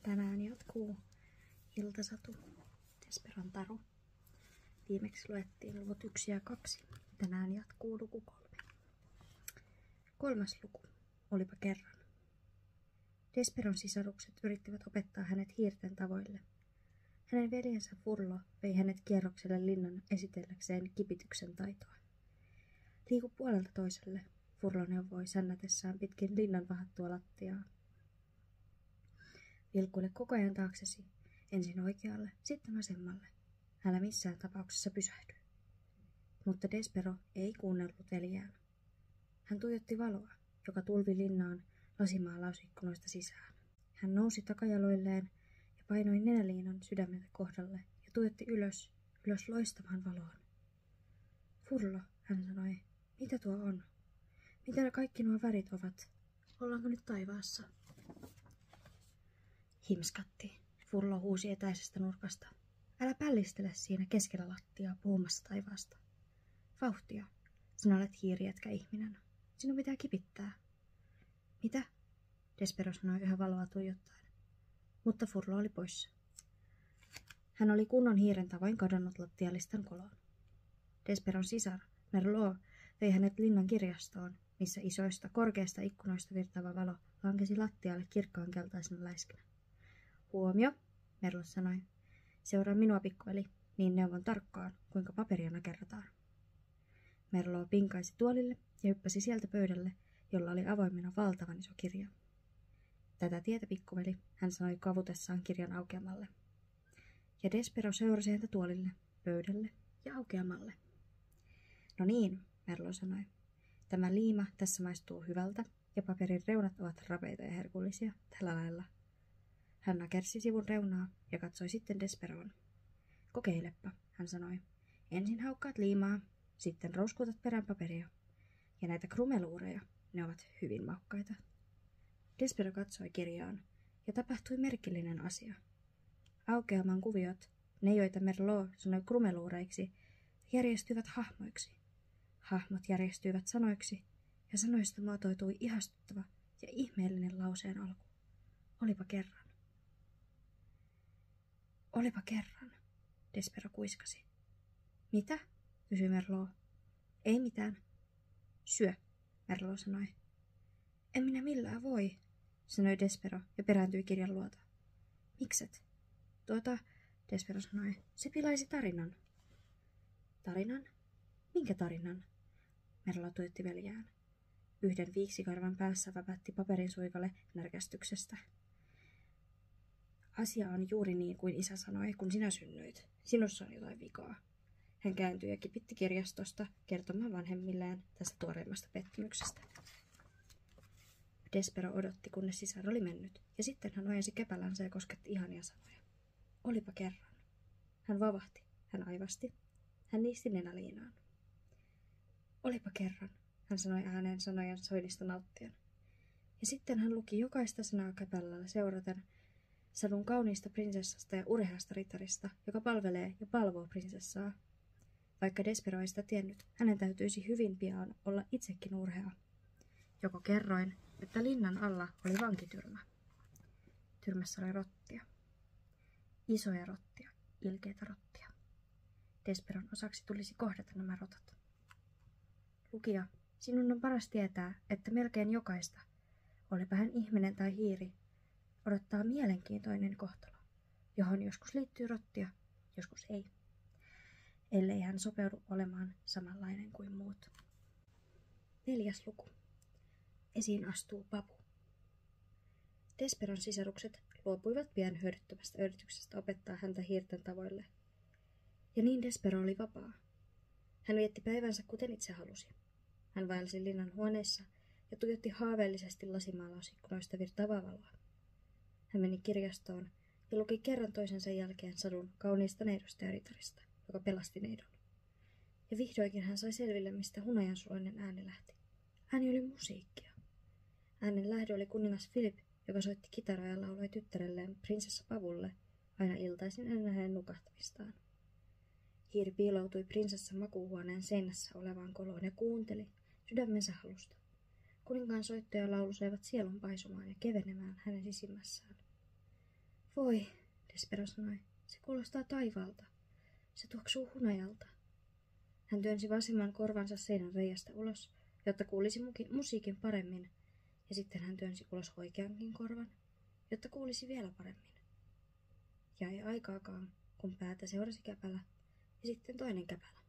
Tänään jatkuu iltasatu, Desperon taru. Viimeksi luettiin luvut 1 ja 2. Tänään jatkuu luku 3. 3. luku. Olipa kerran. Desperon sisarukset yrittivät opettaa hänet hiirten tavoille. Hänen veljensä Furlo vei hänet kierrokselle linnan esitelläkseen kipityksen taitoa. Liiku puolelta toiselle, Furlo neuvoi sännätessään pitkin linnan vahattua lattiaa. Vilkuile koko ajan taaksesi, ensin oikealle, sitten vasemmalle. Älä missään tapauksessa pysähdy. Mutta Despero ei kuunnellut veljään. Hän tuijotti valoa, joka tulvi linnaan lasimaalausikkunoista sisään. Hän nousi takajaloilleen ja painoi nenäliinan sydämensä kohdalle ja tuijotti ylös loistavaan valoon. Furlo, hän sanoi, mitä tuo on? Mitä kaikki nuo värit ovat? Ollaanko nyt taivaassa? Himskatti, Furlo huusi etäisestä nurkasta. Älä pällistele siinä keskellä lattiaa puhumassa taivaasta. Vauhtia, sinä olet hiirijätkä ihminen. Sinun pitää kipittää. Mitä? Despero sanoi yhä valoa tuijottaen. Mutta Furlo oli poissa. Hän oli kunnon hiiren tavoin kadonnut lattialistan koloon. Desperon sisar, Merlot, vei hänet linnan kirjastoon, missä isoista, korkeista ikkunoista virtaava valo lankesi lattialle kirkkaan keltaisena läiskinä. Huomio, Merlot sanoi. Seuraa minua, pikkuveli, niin neuvon tarkkaan, kuinka paperia nakerrataan. Merlot pinkaisi tuolille ja hyppäsi sieltä pöydälle, jolla oli avoimena valtavan iso kirja. Tätä tietä, pikkuveli, hän sanoi kavutessaan kirjan aukeamalle. Ja Despero seurasi häntä tuolille, pöydälle ja aukeamalle. No niin, Merlot sanoi. Tämä liima tässä maistuu hyvältä ja paperin reunat ovat rapeita ja herkullisia, tällä lailla. Hän nakersi sivun reunaa ja katsoi sitten Desperoon. Kokeilepa, hän sanoi. Ensin haukkaat liimaa, sitten rouskutat perään paperia. Ja näitä krumeluureja, ne ovat hyvin maukkaita. Despero katsoi kirjaan ja tapahtui merkillinen asia. Aukeaman kuviot, ne joita Merlot sanoi krumeluureiksi, järjestyivät hahmoiksi. Hahmot järjestyivät sanoiksi ja sanoista muotoutui ihastuttava ja ihmeellinen lauseen alku. Olipa kerran. Olipa kerran, Despero kuiskasi. Mitä? Kysyi Merlot. Ei mitään. Syö, Merlot sanoi. En minä millään voi, sanoi Despero ja perääntyi kirjan luota. Mikset? Despero sanoi, se pilaisi tarinan. Tarinan? Minkä tarinan? Merlot tuijotti veljään. Yhden viiksikarvan päässä väpätti paperin suikale närkästyksestä. Asia on juuri niin kuin isä sanoi, kun sinä synnyit. Sinussa on jotain vikaa. Hän kääntyi ja kipitti kirjastosta kertomaan vanhemmilleen tästä tuoreimmasta pettymyksestä. Despero odotti, kunnes sisar oli mennyt, ja sitten hän ojensi käpälänsä ja kosketti ihania sanoja. Olipa kerran. Hän vavahti, hän aivasti, hän niisti nenäliinaan. Olipa kerran, hän sanoi ääneen sanojen soinnista nauttien. Ja sitten hän luki jokaista sanaa käpälällä seuraten sadun kauniista prinsessasta ja urheasta ritarista, joka palvelee ja palvoo prinsessaa. Vaikka Despero ei sitä tiennyt, hänen täytyisi hyvin pian olla itsekin urhea. Joko kerroin, että linnan alla oli vankityrmä. Tyrmässä oli rottia. Isoja rottia, ilkeitä rottia. Desperon osaksi tulisi kohdata nämä rotat. Lukija, sinun on paras tietää, että melkein jokaista, olipa hän ihminen tai hiiri, odottaa mielenkiintoinen kohtalo, johon joskus liittyy rottia, joskus ei, ellei hän sopeudu olemaan samanlainen kuin muut. 4. luku. Esiin astuu Papu. Desperon sisarukset luopuivat pian hyödyttömästä yrityksestä opettaa häntä hiirten tavoille. Ja niin Despero oli vapaa. Hän vietti päivänsä kuten itse halusi. Hän vaelsi linnan huoneessa ja tuijotti haaveellisesti lasimaalausikkunoista virtaavaa valoa. Hän meni kirjastoon ja luki kerran toisensa jälkeen sadun kauniista neidosta ja ritarista, joka pelasti neidon. Ja vihdoinkin hän sai selville, mistä hunajansuloinen ääni lähti. Ääni oli musiikkia. Äänen lähde oli kuningas Philip, joka soitti kitaraa ja lauloi tyttärelleen prinsessa Pavulle aina iltaisin ennen hänen nukahtamistaan. Hiiri piiloutui prinsessan makuuhuoneen seinässä olevaan koloon ja kuunteli sydämensä halusta. Kuninkaan soitto ja laulu saivat sielun paisumaan ja kevenemään hänen sisimmässään. Voi, Despero sanoi. Se kuulostaa taivaalta. Se tuoksuu hunajalta. Hän työnsi vasemman korvansa seinän reiästä ulos, jotta kuulisi musiikin paremmin, ja sitten hän työnsi ulos oikeankin korvan, jotta kuulisi vielä paremmin. Ja ei aikaakaan, kun päätä seurasi käpälä, ja sitten toinen käpälä.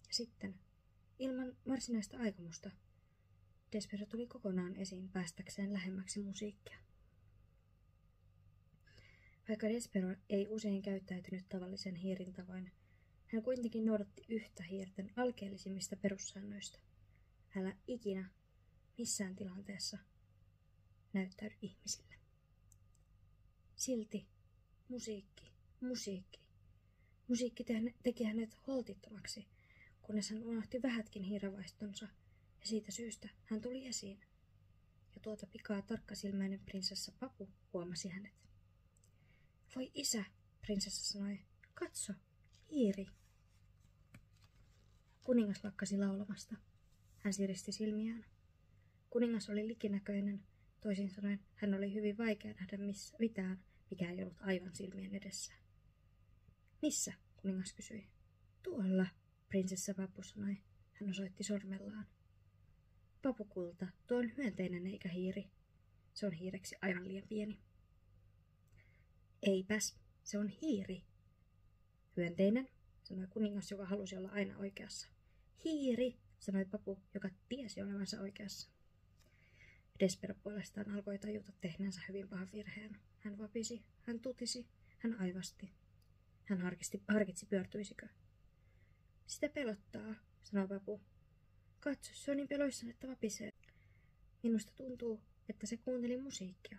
Ja sitten, ilman varsinaista aikomusta, Despero tuli kokonaan esiin päästäkseen lähemmäksi musiikkia. Vaikka Despero ei usein käyttäytynyt tavallisen hiirin tavoin, hän kuitenkin noudatti yhtä hiirten alkeellisimmista perussäännöistä. Älä ikinä, missään tilanteessa, näyttäydy ihmisille. Silti musiikki teki hänet holtittomaksi, kunnes hän unohti vähätkin hiiravaistonsa, ja siitä syystä hän tuli esiin. Ja tuota pikaa tarkkasilmäinen prinsessa Papu huomasi hänet. Voi isä, prinsessa sanoi, katso, hiiri. Kuningas lakkasi laulamasta. Hän siristi silmiään. Kuningas oli likinäköinen, toisin sanoen hän oli hyvin vaikea nähdä mitään, mikä ei ollut aivan silmien edessä. Missä? Kuningas kysyi. Tuolla, prinsessa Papu sanoi. Hän osoitti sormellaan. Papukulta, tuo on hyönteinen eikä hiiri. Se on hiireksi aivan liian pieni. Eipäs, se on hiiri. Hyönteinen, sanoi kuningas, joka halusi olla aina oikeassa. Hiiri, sanoi Papu, joka tiesi olevansa oikeassa. Despero puolestaan alkoi tajuta tehneensä hyvin pahan virheen. Hän vapisi, hän tutisi, hän aivasti. Hän harkitsi pyörtyisikö. Sitä pelottaa, sanoi Papu. Katso, se on niin peloissaan, että vapisee. Minusta tuntuu, että se kuunteli musiikkia.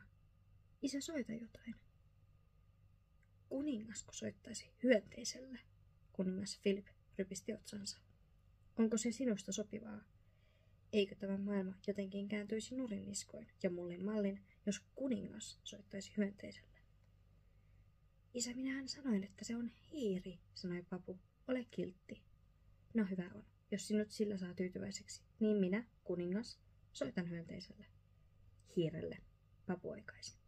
Isä, soita jotain. Kuningasko soittaisi hyönteiselle? Kuningas Philip rypisti otsansa. Onko se sinusta sopivaa? Eikö tämä maailma jotenkin kääntyisi nurinniskoin ja mullin mallin, jos kuningas soittaisi hyönteiselle? Isä, minähän sanoin, että se on hiiri, sanoi Papu. Ole kiltti. No hyvä on, jos sinut sillä saa tyytyväiseksi, niin minä, kuningas, soitan hyönteiselle. Hiirelle, Papu oikaisi.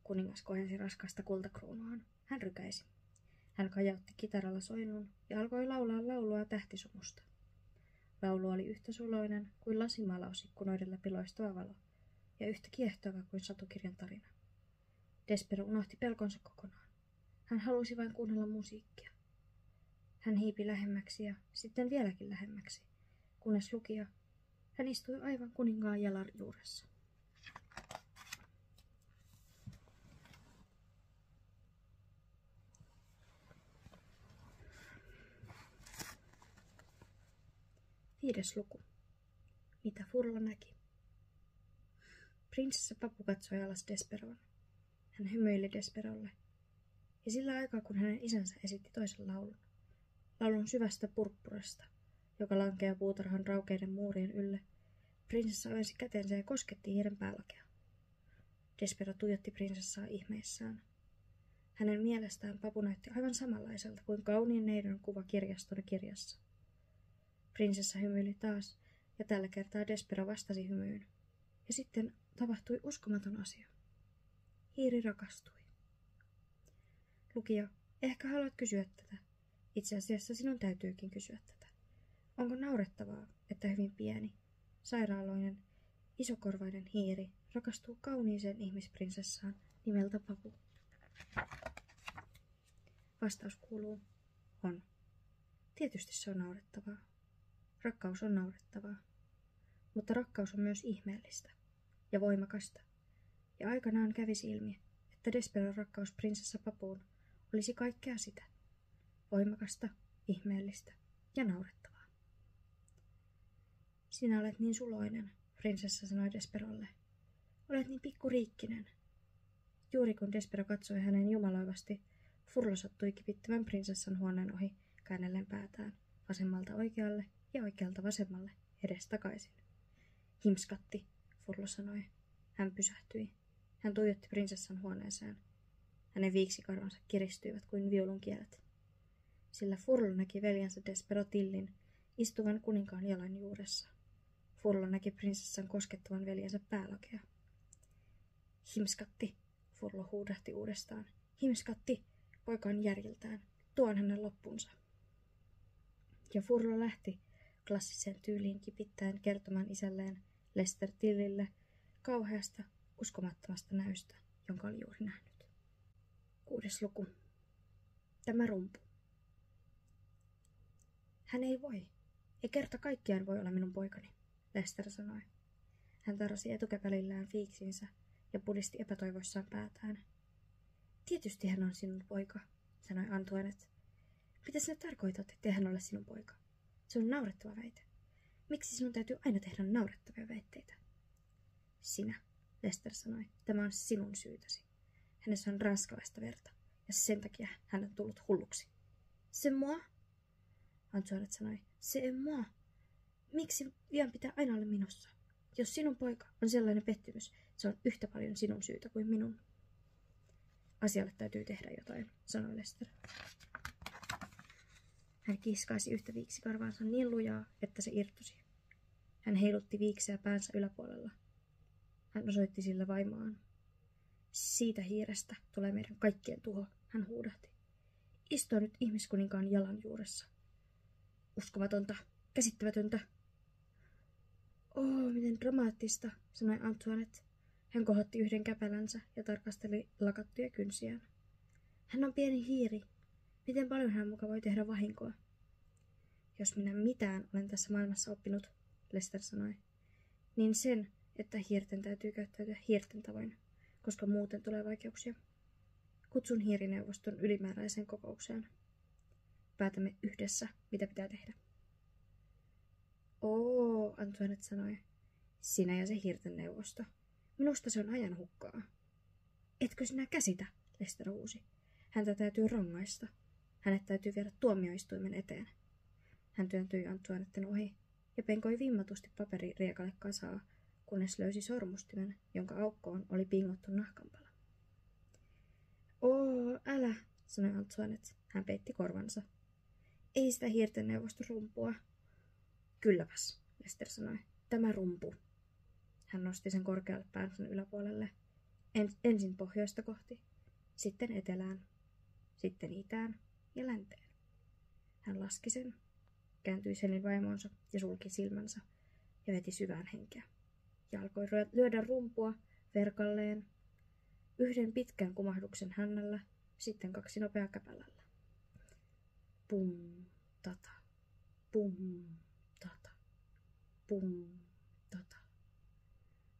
Kuningas kohensi raskasta kultakruunuaan. Hän rykäisi. Hän kajautti kitaralla soinnun ja alkoi laulaa laulua tähtisumusta. Laulu oli yhtä suloinen kuin lasimalaus ikkunoiden läpi loistava valo ja yhtä kiehtova kuin satukirjan tarina. Despero unohti pelkonsa kokonaan. Hän halusi vain kuunnella musiikkia. Hän hiipi lähemmäksi ja sitten vieläkin lähemmäksi, kunnes lukija. Hän istui aivan kuninkaan jalan juuressa. Viides luku. Mitä Furla näki? Prinsessa Papu katsoi alas Desperoon. Hän hymyili Desperolle. Ja sillä aikaa, kun hänen isänsä esitti toisen laulun. Laulun syvästä purppurasta, joka lankeaa puutarhan raukeiden muurien ylle, prinsessa ojensi kätensä ja kosketti hiiren päälakea. Despero tuijotti prinsessaa ihmeissään. Hänen mielestään Papu näytti aivan samanlaiselta kuin kauniin neidon kuva kirjaston kirjassa. Prinsessa hymyili taas, ja tällä kertaa Despero vastasi hymyyn. Ja sitten tapahtui uskomaton asia. Hiiri rakastui. Lukija, ehkä haluat kysyä tätä. Itse asiassa sinun täytyykin kysyä tätä. Onko naurettavaa, että hyvin pieni, sairaaloinen, isokorvainen hiiri rakastuu kauniiseen ihmisprinsessaan nimeltä Papu? Vastaus kuuluu, on. Tietysti se on naurettavaa. Rakkaus on naurettavaa. Mutta rakkaus on myös ihmeellistä ja voimakasta. Ja aikanaan kävisi ilmi, että Desperon rakkaus prinsessa Papuun olisi kaikkea sitä. Voimakasta, ihmeellistä ja naurettavaa. Sinä olet niin suloinen, prinsessa sanoi Desperolle. Olet niin pikkuriikkinen. Juuri kun Despero katsoi hänen jumaloivasti, Furla sattui kipittämään prinsessan huoneen ohi käännellen päätään vasemmalta oikealle ja oikealta vasemmalle edestakaisin. Himskatti, Furla sanoi. Hän pysähtyi. Hän tuijotti prinsessan huoneeseen. Hänen viiksikarvansa kiristyivät kuin viulunkielet. Sillä Furla näki veljensä Despero Tillin istuvan kuninkaan jalan juuressa. Furla näki prinsessan koskettavan veljensä päälakea. Himskatti, Furlo huudahti uudestaan. Himskatti, poika on järjiltään. Tuon hänen loppunsa. Ja Furlo lähti klassiseen tyyliin kipittäen kertomaan isälleen Lester Tillille kauheasta, uskomattomasta näystä, jonka oli juuri nähnyt. 6. luku. Tämä rumpu. Hän ei voi. Ei kerta kaikkiaan voi olla minun poikani, Lester sanoi. Hän tarrasi etukäpälillään fiiksinsä ja pudisti epätoivoissaan päätään. Tietysti hän on sinun poika, sanoi Antoinette. Mitä sinä tarkoitat, ettei hän ole sinun poika? Se on naurettava väite. Miksi sinun täytyy aina tehdä naurettavia väitteitä? Sinä, Lester sanoi, tämä on sinun syytäsi. Hänessä on ranskalaista verta, ja sen takia hän on tullut hulluksi. Se moi? Antoinette sanoi, se est moi. Miksi vian pitää aina olla minussa? Jos sinun poika on sellainen pettymys, se on yhtä paljon sinun syytä kuin minun. Asialle täytyy tehdä jotain, sanoi Lester. Hän kiskaisi yhtä viiksikarvaansa niin lujaa, että se irtosi. Hän heilutti viikseä päänsä yläpuolella. Hän osoitti sillä vaimoaan. Siitä hiirestä tulee meidän kaikkien tuho, hän huudahti. Istua nyt ihmiskuninkaan jalan juuressa. Uskomatonta, käsittämätöntä. Miten dramaattista, sanoi Antoinette. Hän kohotti yhden käpälänsä ja tarkasteli lakattuja kynsiään. Hän on pieni hiiri. Miten paljon hän muka voi tehdä vahinkoa? Jos minä mitään olen tässä maailmassa oppinut, Lester sanoi, niin sen, että hiirten täytyy käyttäytyä hiirten tavoin, koska muuten tulee vaikeuksia. Kutsun hiirineuvoston ylimääräiseen kokoukseen. Päätämme yhdessä, mitä pitää tehdä. Antoinette sanoi. Sinä ja se hiirten neuvosto. Minusta se on ajan hukkaa. Etkö sinä käsitä, Lester huusi. Häntä täytyy rangaista. Hänet täytyy viedä tuomioistuimen eteen. Hän työntyi Antoinetten ohi ja penkoi vimmatusti papeririekalle kasaa, kunnes löysi sormustimen, jonka aukkoon oli pingottu nahkanpala. Älä, sanoi Antoinette. Hän peitti korvansa. Ei sitä hiirten neuvosto rumpua. Kylläpäs, Lester sanoi. Tämä rumpu. Hän nosti sen korkealle päänsä yläpuolelle. Ensin pohjoista kohti, sitten etelään, sitten itään ja länteen. Hän laski sen, kääntyi Selin vaimonsa ja sulki silmänsä ja veti syvään henkeä. Ja alkoi lyödä rumpua verkalleen, yhden pitkän kumahduksen hännällä, sitten 2 nopeaa käpälällä. Pum, tata, pum, tata, pum, tata.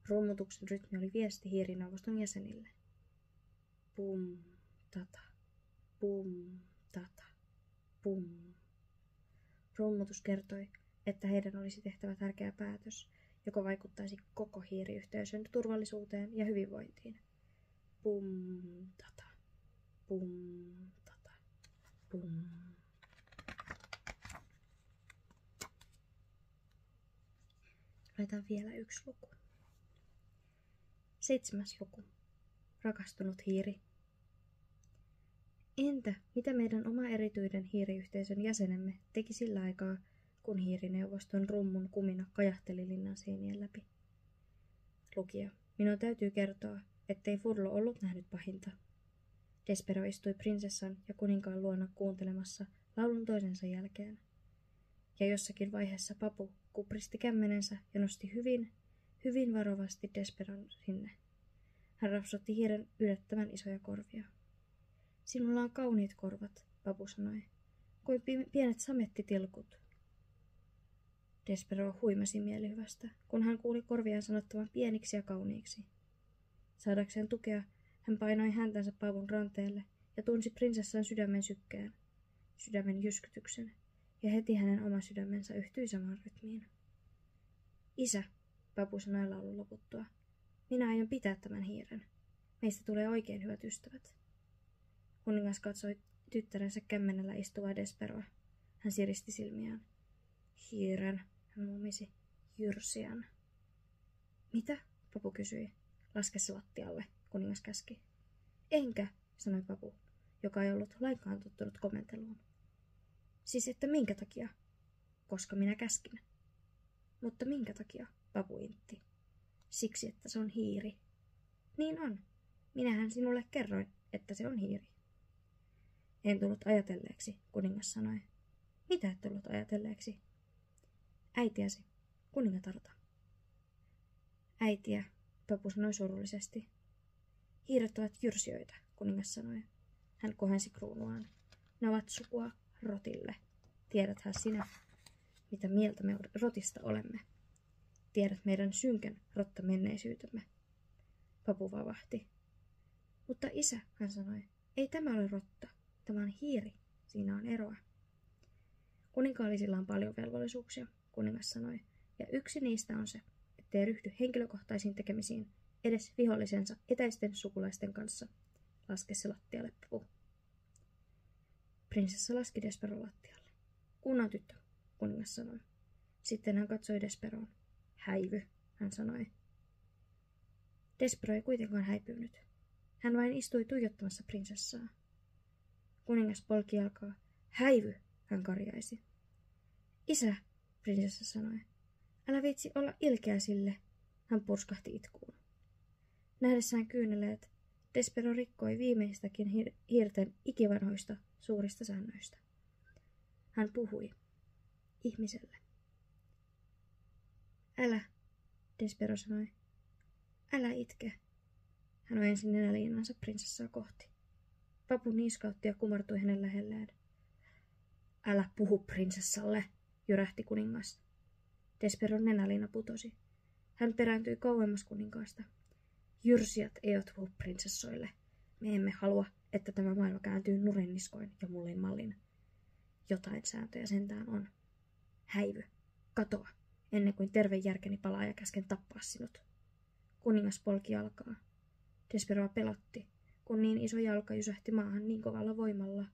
Rummutuksen rytmi oli viesti hiirineuvoston jäsenille. Pum, tata, pum, tata, pum. Rummutus kertoi, että heidän olisi tehtävä tärkeä päätös, joka vaikuttaisi koko hiiriyhteisön turvallisuuteen ja hyvinvointiin. Pum, tata, pum, tata, pum. Luetaan vielä 1 luku. 7. luku. Rakastunut hiiri. Entä mitä meidän oma erityinen hiiriyhteisön jäsenemme teki sillä aikaa, kun hiirineuvoston rummun kumina kajahteli linnan seinien läpi? Lukija, minun täytyy kertoa, ettei Furlo ollut nähnyt pahinta. Despero istui prinsessan ja kuninkaan luona kuuntelemassa laulun toisensa jälkeen. Ja jossakin vaiheessa papu kupristi kämmenensä ja nosti hyvin varovasti Desperon sinne. Hän rapsutti hiiren yllättävän isoja korvia. Sinulla on kauniit korvat, papu sanoi, kuin pienet samettitilkut. Despero huimasi mielihyvästä, kun hän kuuli korviaan sanottavan pieniksi ja kauniiksi. Saadakseen tukea, hän painoi häntänsä pavun ranteelle ja tunsi prinsessan sydämen sykkeen, sydämen jyskytyksen, ja heti hänen oma sydämensä yhtyi samaan rytmiin. Isä, papu sanoi laulun loputtua, minä aion pitää tämän hiiren. Meistä tulee oikein hyvät ystävät. Kuningas katsoi tyttärensä kämmenellä istuvaa Desperoa. Hän siristi silmiään. Hiiren, hän mumisi. Jyrsiän. Mitä? Papu kysyi. Laske se lattialle, kuningas käski. Enkä, sanoi papu, joka ei ollut lainkaan tottunut komenteluun. Siis että minkä takia? Koska minä käskin. Mutta minkä takia? Papu intti. Siksi, että se on hiiri. Niin on. Minähän sinulle kerroin, että se on hiiri. En tullut ajatelleeksi, kuningas sanoi. Mitä et tullut ajatelleeksi? Äitiäsi, kuningatarta. Äitiä, papu sanoi surullisesti. Hiiret ovat jyrsijöitä, kuningas sanoi. Hän kohensi kruunuaan. Ne ovat sukua rotille. Tiedäthän sinä, mitä mieltä me rotista olemme. Tiedät meidän synkän rottamenneisyytemme. Papu vavahti. Mutta isä, hän sanoi, ei tämä ole rotta. Tämä on hiiri. Siinä on eroa. Kuninkaallisilla on paljon velvollisuuksia, kuningas sanoi, ja yksi niistä on se, ettei ryhdy henkilökohtaisiin tekemisiin edes vihollisensa etäisten sukulaisten kanssa. Laske se lattialle, papu. Prinsessa laski Desperon lattialle. Kunnon tyttö, kuningas sanoi. Sitten hän katsoi Desperoon. Häivy, hän sanoi. Despero ei kuitenkaan häipynyt. Hän vain istui tuijottamassa prinsessaa. Kuningas polki jalkaa. Häivy, hän karjaisi. Isä, prinsessa sanoi. Älä viitsi olla ilkeä sille. Hän purskahti itkuun. Nähdessään kyyneleet, Despero rikkoi viimeistäkin hiirten ikivanhoista suurista säännöistä. Hän puhui ihmiselle. Älä, Despero sanoi. Älä itke. Hän ojensi nenäliinansa prinsessaa kohti. Papu niiskautti ja kumartui hänen lähelleen. Älä puhu prinsessalle, jyrähti kuningas. Desperon nenäliina putosi. Hän perääntyi kauemmas kuninkaasta. Jyrsijät eivät puhu prinsessoille. Me emme halua, että tämä maailma kääntyy nurinniskoin ja mullin mallin. Jotain sääntöjä sentään on. Häivy, katoa, ennen kuin terve järkeni palaa ja käsken tappaa sinut. Kuningas polki jalkaa. Desperoa pelotti, kun niin iso jalka jysähti maahan niin kovalla voimalla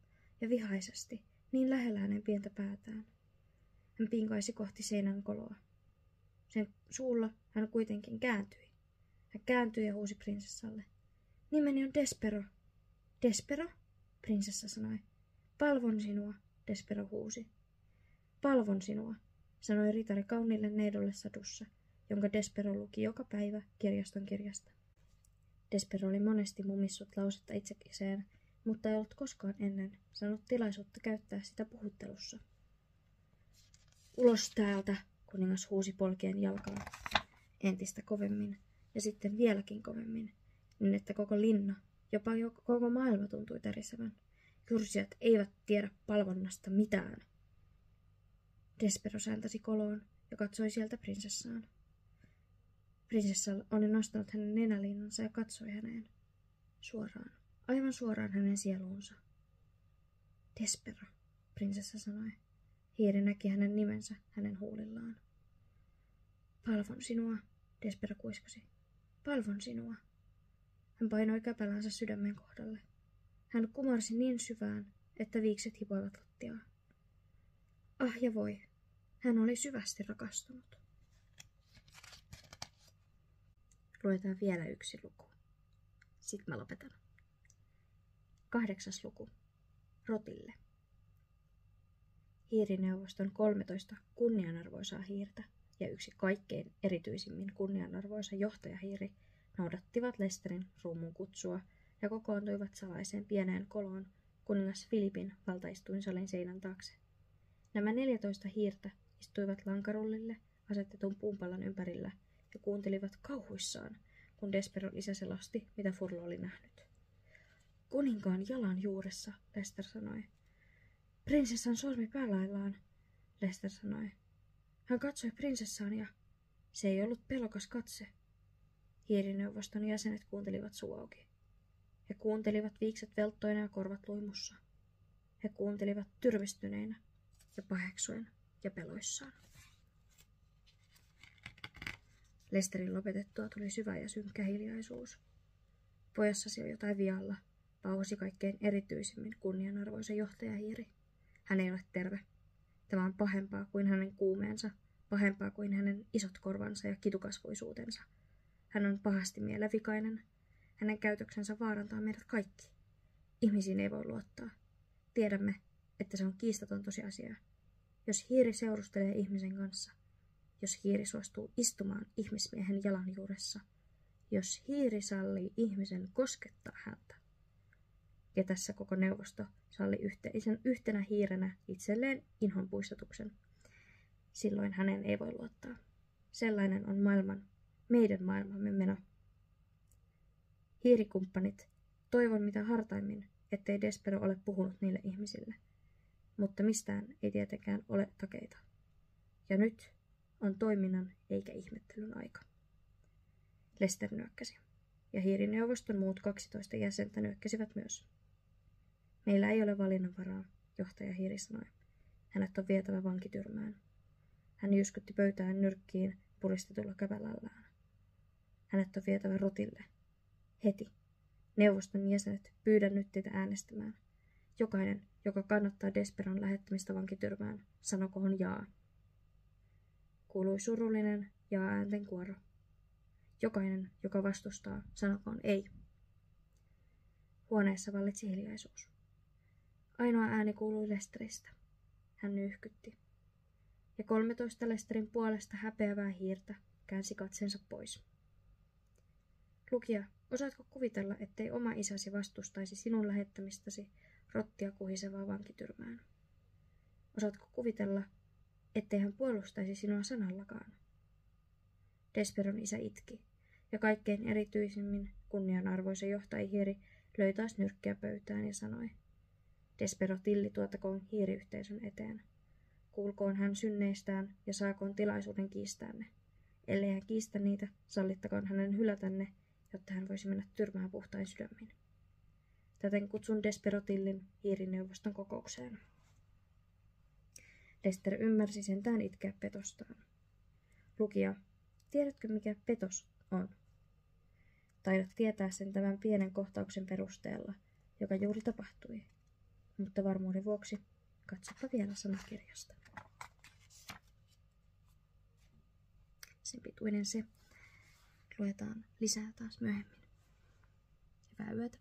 ja vihaisesti, niin lähellä hänen pientä päätään. Hän pinkaisi kohti seinän koloa. Sen suulla hän kuitenkin kääntyi. Hän kääntyi ja huusi prinsessalle. Nimeni on Despero. Despero? Prinsessa sanoi. Palvon sinua, Despero huusi. Palvon sinua, sanoi ritari kauniille neidolle sadussa, jonka Despero luki joka päivä kirjaston kirjasta. Despero oli monesti mumissut lausetta itsekseen, mutta ei ollut koskaan ennen saanut tilaisuutta käyttää sitä puhuttelussa. Ulos täältä, kuningas huusi polkien jalkaa. Entistä kovemmin, ja sitten vieläkin kovemmin, niin että koko linna, jopa koko maailma tuntui tärisevän. Jyrsijät eivät tiedä palvonnasta mitään. Despero sääntäsi koloon ja katsoi sieltä prinsessaan. Prinsessa oli nostanut hänen nenäliinansa ja katsoi häneen. Suoraan, aivan suoraan hänen sieluunsa. Despero, prinsessa sanoi. Hiiri näki hänen nimensä hänen huulillaan. Palvon sinua, Despero kuiskasi. Palvon sinua. Hän painoi käpälänsä sydämen kohdalle. Hän kumarsi niin syvään, että viikset hipoivat lattiaa. Ah ja voi, hän oli syvästi rakastunut. Luetaan vielä yksi luku. Sitten mä lopetan. 8. luku. Rotille. Hiirineuvoston 13 kunnianarvoisaa hiirtä ja yksi kaikkein erityisimmin kunnianarvoisa johtajahiiri noudattivat Lesterin ruumun kutsua ja kokoontuivat salaiseen pieneen koloon kuningas Filipin valtaistuinsalin seinän taakse. Nämä 14 hiirtä istuivat lankarullille asetetun puumpallon ympärillä ja kuuntelivat kauhuissaan, kun Despero isä selosti, mitä Furlo oli nähnyt. Kuninkaan jalan juuressa, Lester sanoi. Prinsessan sormi päälaillaan, Lester sanoi. Hän katsoi prinsessaan ja se ei ollut pelokas katse. Hiirineuvoston jäsenet kuuntelivat suu auki. He kuuntelivat viikset velttoina ja korvat luimussa. He kuuntelivat tyrmistyneinä ja paheksuen ja peloissaan. Lesterin lopetettua tuli syvä ja synkkä hiljaisuus. Pojassasi on jotain vialla, pauhosi kaikkein erityisimmin kunnianarvoisa johtajahiiri. Hän ei ole terve. Tämä on pahempaa kuin hänen kuumeensa, pahempaa kuin hänen isot korvansa ja kitukasvuisuutensa. Hän on pahasti mielenvikainen. Hänen käytöksensä vaarantaa meidät kaikki. Ihmisiin ei voi luottaa. Tiedämme, että se on kiistaton tosiasia. Jos hiiri seurustelee ihmisen kanssa, jos hiiri suostuu istumaan ihmismiehen jalan juuressa, jos hiiri sallii ihmisen koskettaa häntä. Ja tässä koko neuvosto salli yhtenä hiirenä itselleen inhonpuistatuksen. Silloin hänen ei voi luottaa. Sellainen on meidän maailmamme meno. Hiirikumppanit, toivon mitä hartaimmin, ettei Despero ole puhunut niille ihmisille. Mutta mistään ei tietenkään ole takeita. Ja nyt on toiminnan eikä ihmettelyn aika. Lester nyökkäsi, ja hiirineuvoston muut 12 jäsentä nyökkäsivät myös. Meillä ei ole valinnanvaraa, johtaja hiiri sanoi. Hänet on vietävä vankityrmään. Hän jyskytti pöytään nyrkkiin puristetulla kävälällään. Hänet on vietävä rotille. Heti. Neuvoston jäsenet, pyydän nyt teitä äänestämään. Jokainen, joka kannattaa Desperon lähettämistä vankityrmään, sanokoon jaa. Kuului surullinen jaa-äänten kuoro. Jokainen, joka vastustaa, sanokoon ei. Huoneessa vallitsi hiljaisuus. Ainoa ääni kuului Lesteristä. Hän nyyhkytti. Ja 13 Lesterin puolesta häpeävää hiirtä käänsi katsensa pois. Lukija, osaatko kuvitella, ettei oma isäsi vastustaisi sinun lähettämistäsi rottia kuhisevaa vankityrmään? Osaatko kuvitella, ettei hän puolustaisi sinua sanallakaan? Desperon isä itki, ja kaikkein erityisimmin kunnianarvoisen johtajahiiri löi taas nyrkkiä pöytään ja sanoi, Despero tilli tuotakoon hiiriyhteisön eteen. Kuulkoon hän synneistään ja saakoon tilaisuuden kiistää ne. Ellei hän kiistä niitä, sallittakoon hänen hylätänne, jotta hän voisi mennä tyrmään puhtain sydämin. Täten kutsun Desperotillin hiirineuvoston kokoukseen. Lester ymmärsi sentään itkeä petostaan. Lukija, tiedätkö mikä petos on? Taidat tietää sen tämän pienen kohtauksen perusteella, joka juuri tapahtui. Mutta varmuuden vuoksi katsopa vielä sanakirjasta. Sen pituinen se. Luetaan lisää taas myöhemmin. Hyvää yötä.